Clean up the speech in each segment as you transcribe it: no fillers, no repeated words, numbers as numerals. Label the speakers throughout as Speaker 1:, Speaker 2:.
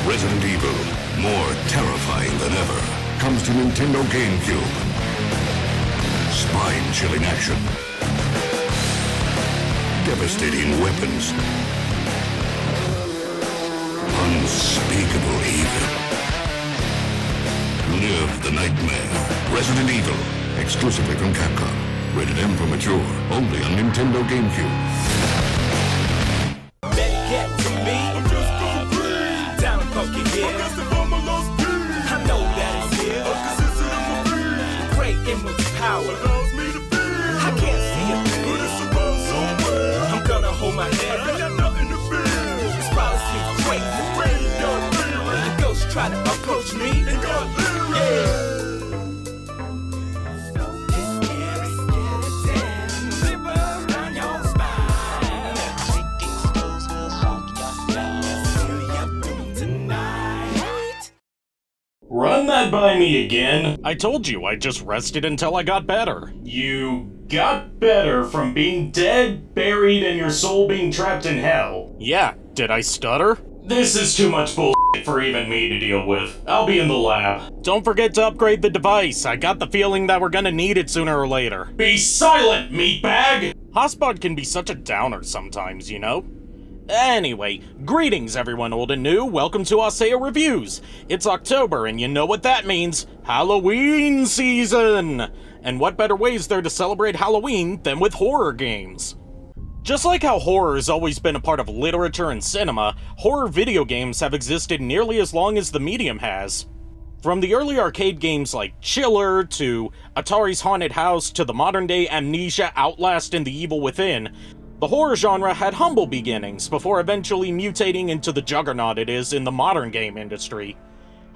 Speaker 1: Resident Evil, more terrifying than ever, comes to Nintendo GameCube. Spine-chilling action. Devastating weapons. Unspeakable evil. Live the nightmare. Resident Evil, exclusively from Capcom. Rated M for mature, only on Nintendo GameCube.
Speaker 2: Better get to me. I'm just gonna breathe. Down and funky here. I know that it's here. Great image power. Allows me to feel. I can't see it, but it's around somewhere. I'm gonna hold my head. I got nothing to fear. This probably seems crazy. The ghosts try to approach me. And got lyrics.
Speaker 3: Run that by me again. I told you I just rested until I got better. You got better from being dead, buried, and your soul being trapped in hell. Yeah, did I stutter? This is too much bullshit for even me to deal with. I'll be in the lab. Don't forget to upgrade the device. I got the feeling that we're gonna need it sooner or later. Be silent, meatbag! Hotspot can be such a downer sometimes, you know? Anyway, greetings everyone old and new, welcome to Haseo Reviews. It's October and you know what that means, Halloween season! And what better way is there to celebrate Halloween than with horror games? Just like how horror has always been a part of literature and cinema, horror video games have existed nearly as long as the medium has. From the early arcade games like Chiller, to Atari's Haunted House, to the modern day Amnesia, Outlast, and The Evil Within, the horror genre had humble beginnings before eventually mutating into the juggernaut it is in the modern game industry.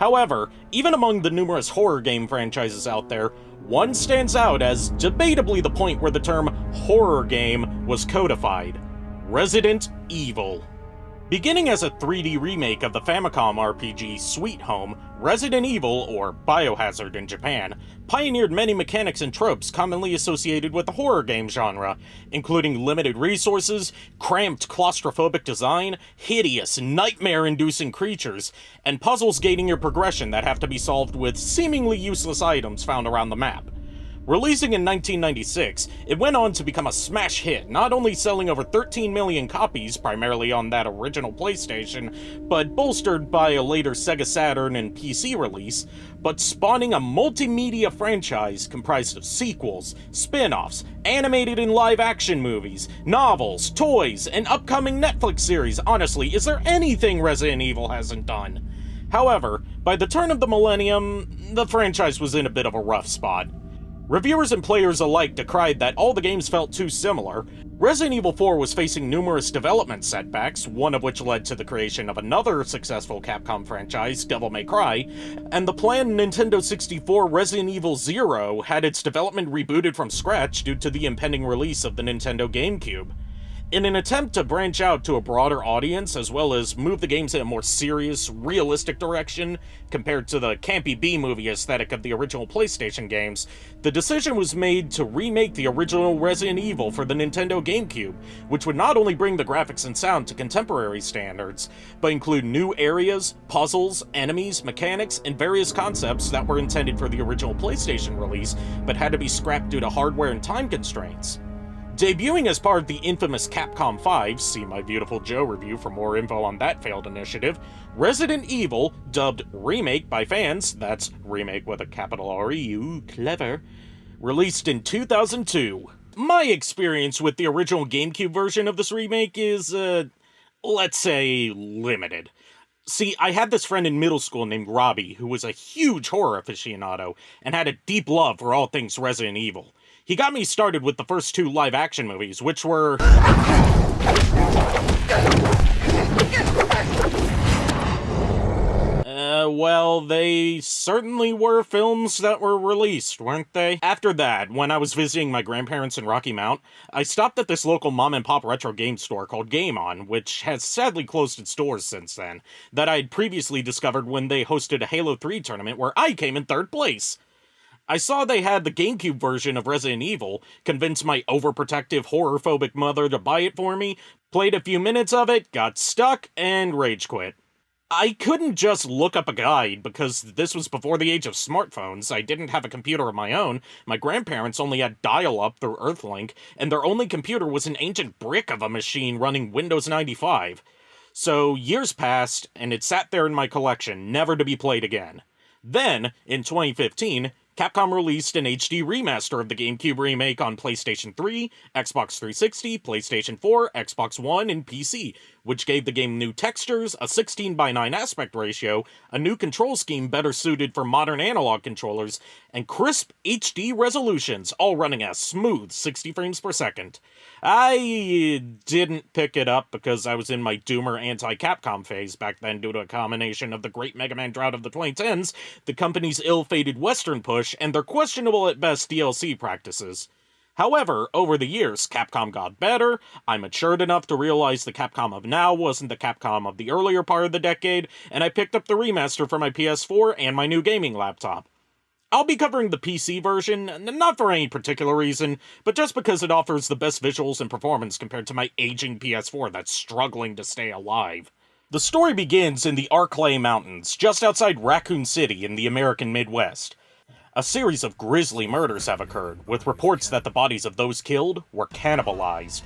Speaker 3: However, even among the numerous horror game franchises out there, one stands out as debatably the point where the term horror game was codified: Resident Evil. Beginning as a 3D remake of the Famicom RPG Sweet Home, Resident Evil, or Biohazard in Japan, pioneered many mechanics and tropes commonly associated with the horror game genre, including limited resources, cramped claustrophobic design, hideous, nightmare-inducing creatures, and puzzles gating your progression that have to be solved with seemingly useless items found around the map. Releasing in 1996, it went on to become a smash hit, not only selling over 13 million copies, primarily on that original PlayStation, but bolstered by a later Sega Saturn and PC release, but spawning a multimedia franchise comprised of sequels, spin-offs, animated and live-action movies, novels, toys, and upcoming Netflix series. Honestly, is there anything Resident Evil hasn't done? However, by the turn of the millennium, the franchise was in a bit of a rough spot. Reviewers and players alike decried that all the games felt too similar. Resident Evil 4 was facing numerous development setbacks, one of which led to the creation of another successful Capcom franchise, Devil May Cry, and the planned Nintendo 64 Resident Evil 0 had its development rebooted from scratch due to the impending release of the Nintendo GameCube. In an attempt to branch out to a broader audience, as well as move the games in a more serious, realistic direction, compared to the campy B-movie aesthetic of the original PlayStation games, the decision was made to remake the original Resident Evil for the Nintendo GameCube, which would not only bring the graphics and sound to contemporary standards, but include new areas, puzzles, enemies, mechanics, and various concepts that were intended for the original PlayStation release, but had to be scrapped due to hardware and time constraints. Debuting as part of the infamous Capcom 5, see my Beautiful Joe review for more info on that failed initiative, Resident Evil, dubbed Remake by fans, that's remake with a capital R-E-U, clever, released in 2002. My experience with the original GameCube version of this remake is, let's say, limited. See, I had this friend in middle school named Robbie, who was a huge horror aficionado, and had a deep love for all things Resident Evil. He got me started with the first two live-action movies, which were... well, they certainly were films that were released, weren't they? After that, when I was visiting my grandparents in Rocky Mount, I stopped at this local mom-and-pop retro game store called Game On, which has sadly closed its doors since then, that I had previously discovered when they hosted a Halo 3 tournament where I came in third place. I saw they had the GameCube version of Resident Evil, convinced my overprotective, horror-phobic mother to buy it for me, played a few minutes of it, got stuck, and rage quit. I couldn't just look up a guide because this was before the age of smartphones. I didn't have a computer of my own. My grandparents only had dial-up through Earthlink, and their only computer was an ancient brick of a machine running Windows 95. So years passed, and it sat there in my collection, never to be played again. Then, in 2015, Capcom released an HD remaster of the GameCube remake on PlayStation 3, Xbox 360, PlayStation 4, Xbox One, and PC, which gave the game new textures, a 16:9 aspect ratio, a new control scheme better suited for modern analog controllers, and crisp HD resolutions, all running at smooth 60 frames per second. I didn't pick it up because I was in my doomer anti-Capcom phase back then due to a combination of the great Mega Man drought of the 2010s, the company's ill-fated Western push, and their questionable at best DLC practices. However, over the years, Capcom got better, I matured enough to realize the Capcom of now wasn't the Capcom of the earlier part of the decade, and I picked up the remaster for my PS4 and my new gaming laptop. I'll be covering the PC version, not for any particular reason, but just because it offers the best visuals and performance compared to my aging PS4 that's struggling to stay alive. The story begins in the Arklay Mountains, just outside Raccoon City in the American Midwest. A series of grisly murders have occurred, with reports that the bodies of those killed were cannibalized.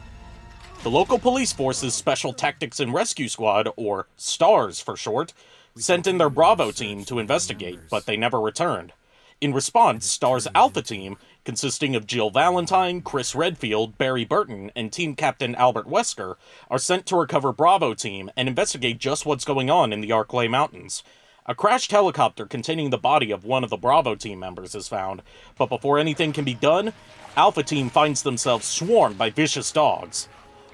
Speaker 3: The local police force's Special Tactics and Rescue Squad, or STARS for short, sent in their Bravo team to investigate, but they never returned. In response, STAR's Alpha Team, consisting of Jill Valentine, Chris Redfield, Barry Burton, and Team Captain Albert Wesker, are sent to recover Bravo Team and investigate just what's going on in the Arklay Mountains. A crashed helicopter containing the body of one of the Bravo Team members is found, but before anything can be done, Alpha Team finds themselves swarmed by vicious dogs.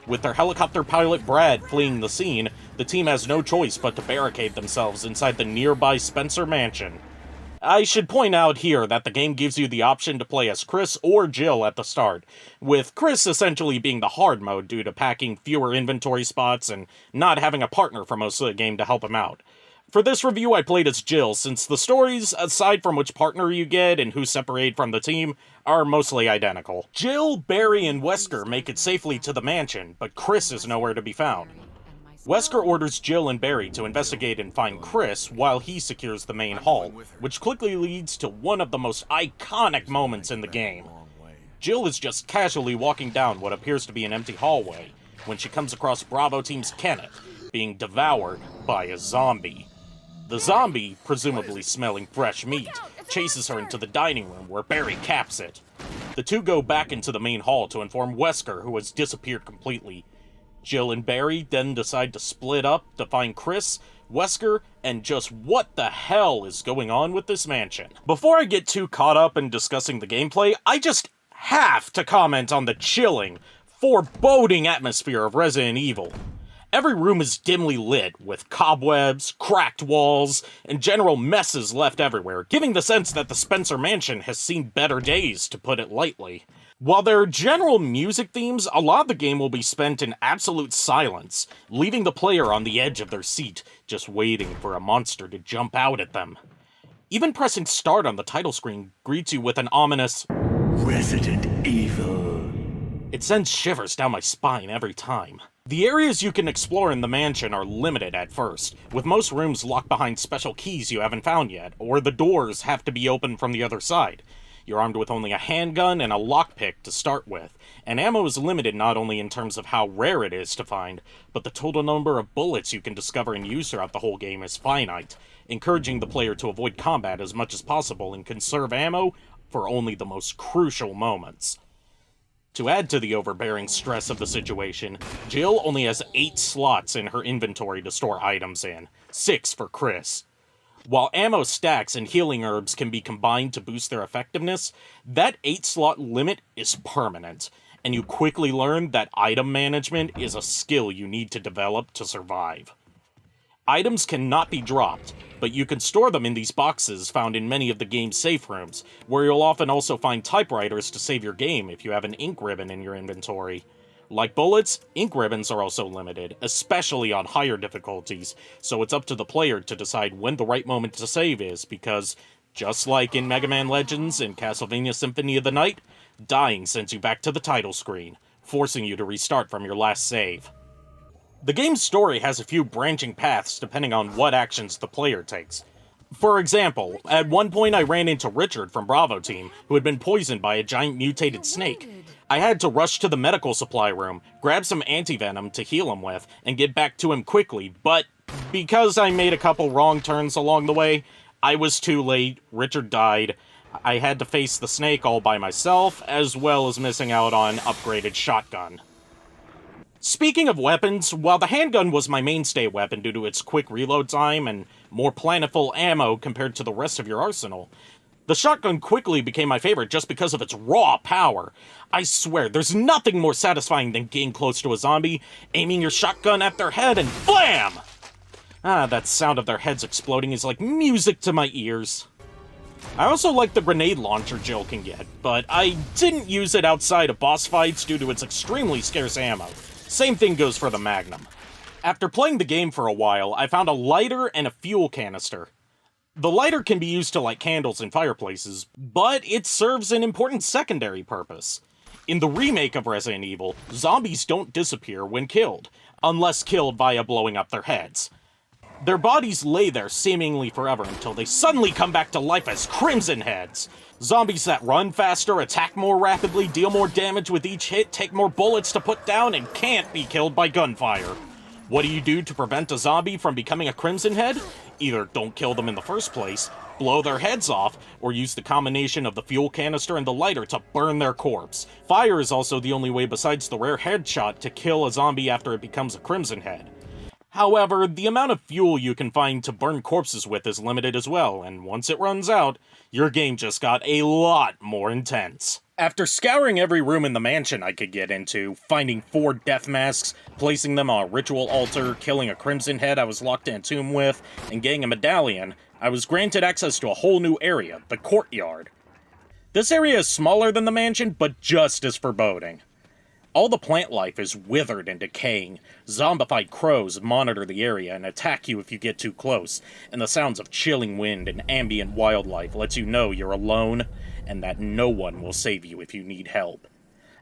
Speaker 3: With their helicopter pilot Brad fleeing the scene, the team has no choice but to barricade themselves inside the nearby Spencer Mansion. I should point out here that the game gives you the option to play as Chris or Jill at the start, with Chris essentially being the hard mode due to packing fewer inventory spots and not having a partner for most of the game to help him out. For this review, I played as Jill, since the stories, aside from which partner you get and who's separated from the team, are mostly identical. Jill, Barry, and Wesker make it safely to the mansion, but Chris is nowhere to be found. Wesker orders Jill and Barry to investigate and find Chris while he secures the main hall, which quickly leads to one of the most iconic moments in the game. Jill is just casually walking down what appears to be an empty hallway when she comes across Bravo Team's Kenneth, being devoured by a zombie. The zombie, presumably smelling fresh meat, chases her into the dining room where Barry caps it. The two go back into the main hall to inform Wesker, who has disappeared completely. Jill and Barry then decide to split up to find Chris, Wesker, and just what the hell is going on with this mansion. Before I get too caught up in discussing the gameplay, I just have to comment on the chilling, foreboding atmosphere of Resident Evil. Every room is dimly lit, with cobwebs, cracked walls, and general messes left everywhere, giving the sense that the Spencer Mansion has seen better days, to put it lightly. While there are general music themes, a lot of the game will be spent in absolute silence, leaving the player on the edge of their seat, just waiting for a monster to jump out at them. Even pressing start on the title screen greets you with an ominous Resident Evil. It sends shivers down my spine every time. The areas you can explore in the mansion are limited at first, with most rooms locked behind special keys you haven't found yet, or the doors have to be opened from the other side. You're armed with only a handgun and a lockpick to start with, and ammo is limited not only in terms of how rare it is to find, but the total number of bullets you can discover and use throughout the whole game is finite, encouraging the player to avoid combat as much as possible and conserve ammo for only the most crucial moments. To add to the overbearing stress of the situation, Jill only has 8 slots in her inventory to store items in, 6 for Chris. While ammo stacks and healing herbs can be combined to boost their effectiveness, that 8-slot limit is permanent, and you quickly learn that item management is a skill you need to develop to survive. Items cannot be dropped, but you can store them in these boxes found in many of the game's safe rooms, where you'll often also find typewriters to save your game if you have an ink ribbon in your inventory. Like bullets, ink ribbons are also limited, especially on higher difficulties, so it's up to the player to decide when the right moment to save is, because, just like in Mega Man Legends and Castlevania Symphony of the Night, dying sends you back to the title screen, forcing you to restart from your last save. The game's story has a few branching paths depending on what actions the player takes. For example, at one point I ran into Richard from Bravo Team, who had been poisoned by a giant mutated snake. I had to rush to the medical supply room, grab some antivenom to heal him with, and get back to him quickly, but because I made a couple wrong turns along the way, I was too late, Richard died. I had to face the snake all by myself, as well as missing out on upgraded shotgun. Speaking of weapons, while the handgun was my mainstay weapon due to its quick reload time and more plentiful ammo compared to the rest of your arsenal, the shotgun quickly became my favorite just because of its raw power. I swear, there's nothing more satisfying than getting close to a zombie, aiming your shotgun at their head, and BLAM! That sound of their heads exploding is like music to my ears. I also like the grenade launcher Jill can get, but I didn't use it outside of boss fights due to its extremely scarce ammo. Same thing goes for the Magnum. After playing the game for a while, I found a lighter and a fuel canister. The lighter can be used to light candles in fireplaces, but it serves an important secondary purpose. In the remake of Resident Evil, zombies don't disappear when killed, unless killed via blowing up their heads. Their bodies lay there seemingly forever until they suddenly come back to life as Crimson Heads. Zombies that run faster, attack more rapidly, deal more damage with each hit, take more bullets to put down, and can't be killed by gunfire. What do you do to prevent a zombie from becoming a Crimson Head? Either don't kill them in the first place, blow their heads off, or use the combination of the fuel canister and the lighter to burn their corpse. Fire is also the only way besides the rare headshot to kill a zombie after it becomes a Crimson Head. However, the amount of fuel you can find to burn corpses with is limited as well, and once it runs out, your game just got a lot more intense. After scouring every room in the mansion I could get into, finding 4 death masks, placing them on a ritual altar, killing a Crimson Head I was locked in a tomb with, and getting a medallion, I was granted access to a whole new area, the courtyard. This area is smaller than the mansion, but just as foreboding. All the plant life is withered and decaying. Zombified crows monitor the area and attack you if you get too close, and the sounds of chilling wind and ambient wildlife lets you know you're alone, and that no one will save you if you need help.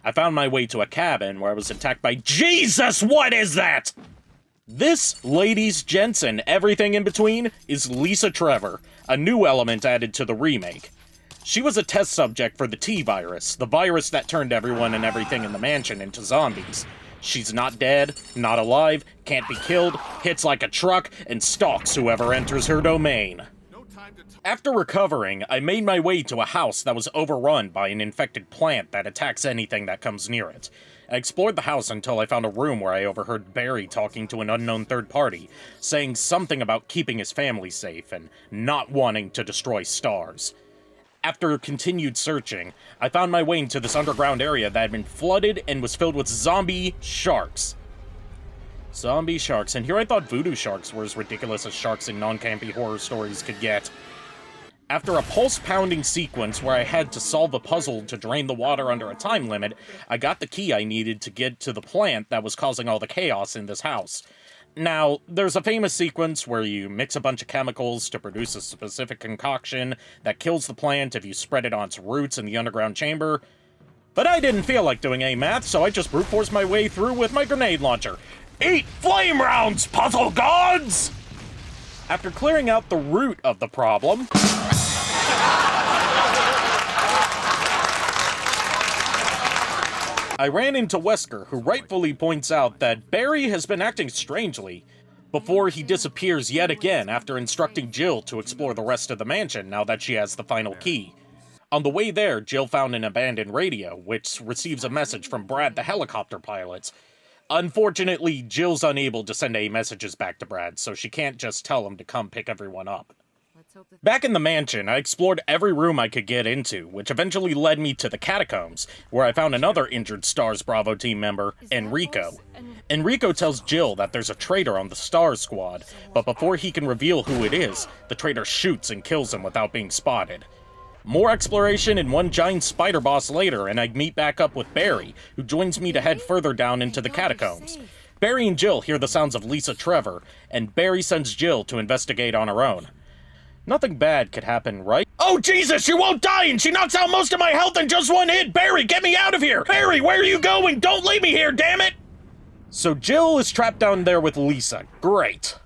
Speaker 3: I found my way to a cabin where I was attacked by— Jesus, what is that?! This, ladies, gents, and everything in between, is Lisa Trevor, a new element added to the remake. She was a test subject for the T-virus, the virus that turned everyone and everything in the mansion into zombies. She's not dead, not alive, can't be killed, hits like a truck, and stalks whoever enters her domain. After recovering, I made my way to a house that was overrun by an infected plant that attacks anything that comes near it. I explored the house until I found a room where I overheard Barry talking to an unknown third party, saying something about keeping his family safe and not wanting to destroy stars. After continued searching, I found my way into this underground area that had been flooded and was filled with zombie sharks. Zombie sharks, and here I thought voodoo sharks were as ridiculous as sharks in non-campy horror stories could get. After a pulse-pounding sequence where I had to solve a puzzle to drain the water under a time limit, I got the key I needed to get to the plant that was causing all the chaos in this house. Now, there's a famous sequence where you mix a bunch of chemicals to produce a specific concoction that kills the plant if you spread it on its roots in the underground chamber. But I didn't feel like doing any math, so I just brute forced my way through with my grenade launcher. Eat flame rounds, puzzle gods! After clearing out the root of the problem, I ran into Wesker, who rightfully points out that Barry has been acting strangely, before he disappears yet again after instructing Jill to explore the rest of the mansion now that she has the final key. On the way there, Jill found an abandoned radio, which receives a message from Brad the helicopter pilot. Unfortunately, Jill's unable to send any messages back to Brad, so she can't just tell him to come pick everyone up. Back in the mansion, I explored every room I could get into, which eventually led me to the catacombs, where I found another injured STARS Bravo team member, Enrico. Enrico tells Jill that there's a traitor on the STARS squad, but before he can reveal who it is, the traitor shoots and kills him without being spotted. More exploration and one giant spider boss later, and I meet back up with Barry, who joins me to head further down into the catacombs. Barry and Jill hear the sounds of Lisa Trevor, and Barry sends Jill to investigate on her own. Nothing bad could happen, right? Oh, Jesus, she won't die, and she knocks out most of my health in just one hit! Barry, get me out of here! Barry, where are you going? Don't leave me here, damn it! So Jill is trapped down there with Lisa. Great.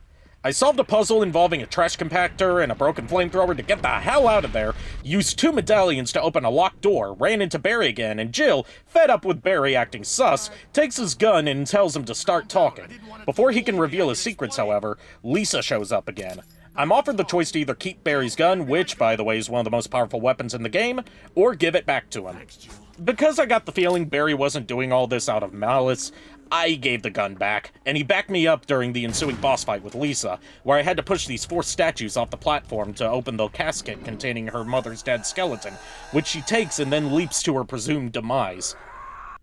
Speaker 3: I solved a puzzle involving a trash compactor and a broken flamethrower to get the hell out of there, used 2 medallions to open a locked door, ran into Barry again, and Jill, fed up with Barry acting sus, takes his gun and tells him to start talking. Before he can reveal his secrets, however, Lisa shows up again. I'm offered the choice to either keep Barry's gun, which, by the way, is one of the most powerful weapons in the game, or give it back to him. Because I got the feeling Barry wasn't doing all this out of malice, I gave the gun back, and he backed me up during the ensuing boss fight with Lisa, where I had to push these 4 statues off the platform to open the casket containing her mother's dead skeleton, which she takes and then leaps to her presumed demise.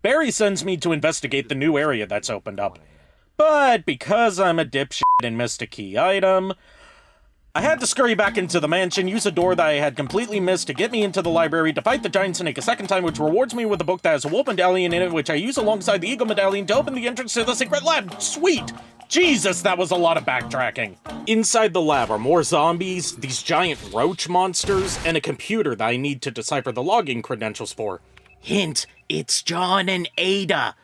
Speaker 3: Barry sends me to investigate the new area that's opened up, but because I'm a dipshit and missed a key item, I had to scurry back into the mansion, use a door that I had completely missed to get me into the library to fight the giant snake a second time, which rewards me with a book that has a wolf medallion in it, which I use alongside the eagle medallion to open the entrance to the secret lab. Sweet! Jesus, that was a lot of backtracking. Inside the lab are more zombies, these giant roach monsters, and a computer that I need to decipher the login credentials for. Hint, it's John and Ada.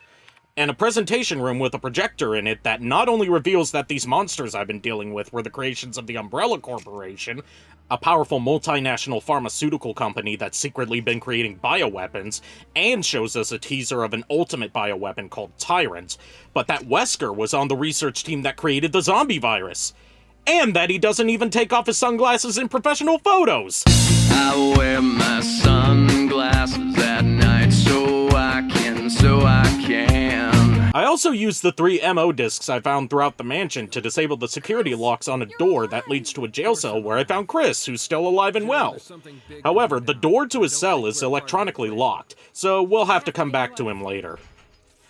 Speaker 3: And a presentation room with a projector in it that not only reveals that these monsters I've been dealing with were the creations of the Umbrella Corporation, a powerful multinational pharmaceutical company that's secretly been creating bioweapons, and shows us a teaser of an ultimate bioweapon called Tyrant, but that Wesker was on the research team that created the zombie virus. And that he doesn't even take off his sunglasses in professional photos!
Speaker 4: I wear my sunglasses at night so I can.
Speaker 3: I also used the 3 MO discs I found throughout the mansion to disable the security locks on a door that leads to a jail cell where I found Chris, who's still alive and well. However, the door to his cell is electronically locked, so we'll have to come back to him later.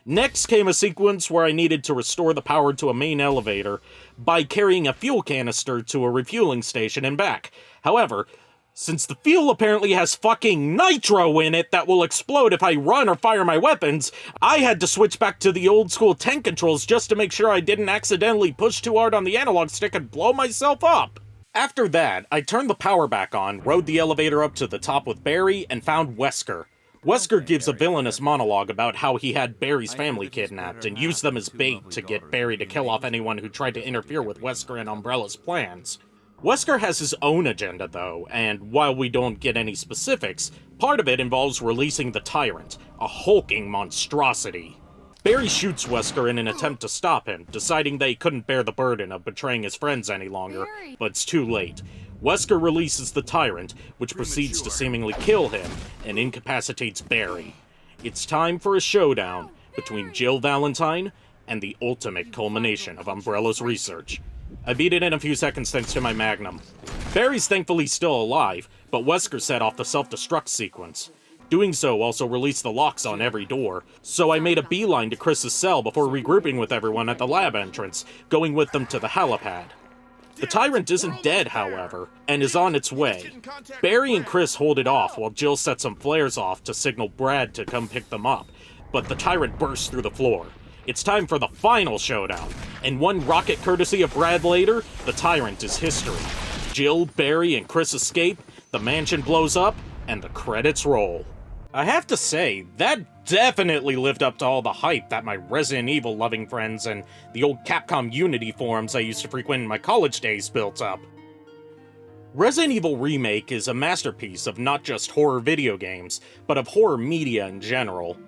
Speaker 3: Next came a sequence where I needed to restore the power to a main elevator by carrying a fuel canister to a refueling station and back. However, since the fuel apparently has fucking nitro in it that will explode if I run or fire my weapons, I had to switch back to the old school tank controls just to make sure I didn't accidentally push too hard on the analog stick and blow myself up. After that, I turned the power back on, rode the elevator up to the top with Barry, and found Wesker. Wesker gives a villainous monologue about how he had Barry's family kidnapped and used them as bait to get Barry to kill off anyone who tried to interfere with Wesker and Umbrella's plans. Wesker has his own agenda, though, and while we don't get any specifics, part of it involves releasing the Tyrant, a hulking monstrosity. Barry shoots Wesker in an attempt to stop him, deciding that he couldn't bear the burden of betraying his friends any longer, but it's too late. Wesker releases the Tyrant, which proceeds to seemingly kill him, and incapacitates Barry. It's time for a showdown between Jill Valentine and the ultimate culmination of Umbrella's research. I beat it in a few seconds thanks to my Magnum. Barry's thankfully still alive, but Wesker set off the self-destruct sequence. Doing so also released the locks on every door, so I made a beeline to Chris's cell before regrouping with everyone at the lab entrance, going with them to the helipad. The Tyrant isn't dead, however, and is on its way. Barry and Chris hold it off while Jill sets some flares off to signal Brad to come pick them up, but the Tyrant bursts through the floor. It's time for the final showdown, and one rocket courtesy of Brad later, the Tyrant is history. Jill, Barry, and Chris escape, the mansion blows up, and the credits roll. I have to say, that definitely lived up to all the hype that my Resident Evil loving friends and the old Capcom Unity forums I used to frequent in my college days built up. Resident Evil Remake is a masterpiece of not just horror video games, but of horror media in general.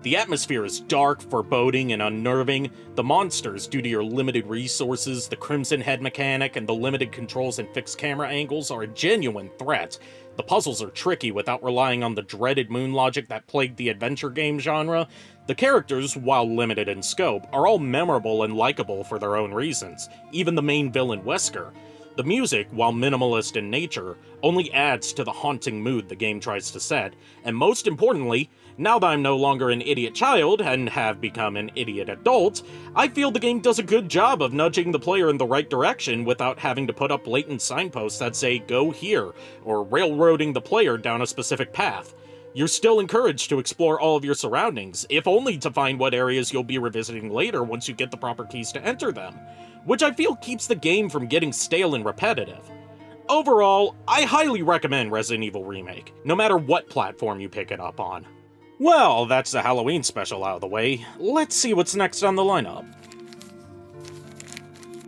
Speaker 3: The atmosphere is dark, foreboding, and unnerving. The monsters, due to your limited resources, the Crimson Head mechanic, and the limited controls and fixed camera angles, are a genuine threat. The puzzles are tricky without relying on the dreaded moon logic that plagued the adventure game genre. The characters, while limited in scope, are all memorable and likable for their own reasons, even the main villain Wesker. The music, while minimalist in nature, only adds to the haunting mood the game tries to set, and most importantly, now that I'm no longer an idiot child and have become an idiot adult, I feel the game does a good job of nudging the player in the right direction without having to put up blatant signposts that say, "Go here," or railroading the player down a specific path. You're still encouraged to explore all of your surroundings, if only to find what areas you'll be revisiting later once you get the proper keys to enter them, which I feel keeps the game from getting stale and repetitive. Overall, I highly recommend Resident Evil Remake, no matter what platform you pick it up on. Well, that's the Halloween special out of the way. Let's see what's next on the lineup.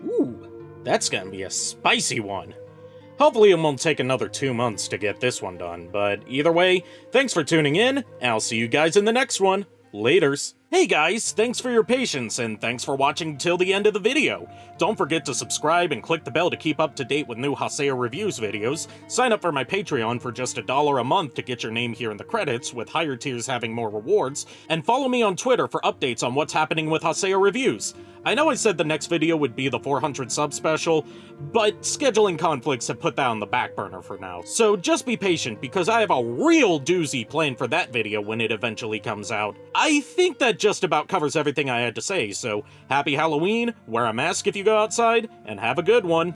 Speaker 3: Ooh, that's gonna be a spicy one. Hopefully it won't take another 2 months to get this one done, but either way, thanks for tuning in, and I'll see you guys in the next one. Laters. Hey guys, thanks for your patience, and thanks for watching till the end of the video. Don't forget to subscribe and click the bell to keep up to date with new Haseo Reviews videos. Sign up for my Patreon for just $1 a month to get your name here in the credits, with higher tiers having more rewards, and follow me on Twitter for updates on what's happening with Haseo Reviews. I know I said the next video would be the 400 sub special, but scheduling conflicts have put that on the back burner for now. So just be patient, because I have a real doozy planned for that video when it eventually comes out. I think that just about covers everything I had to say, so happy Halloween, wear a mask if you go outside, and have a good one.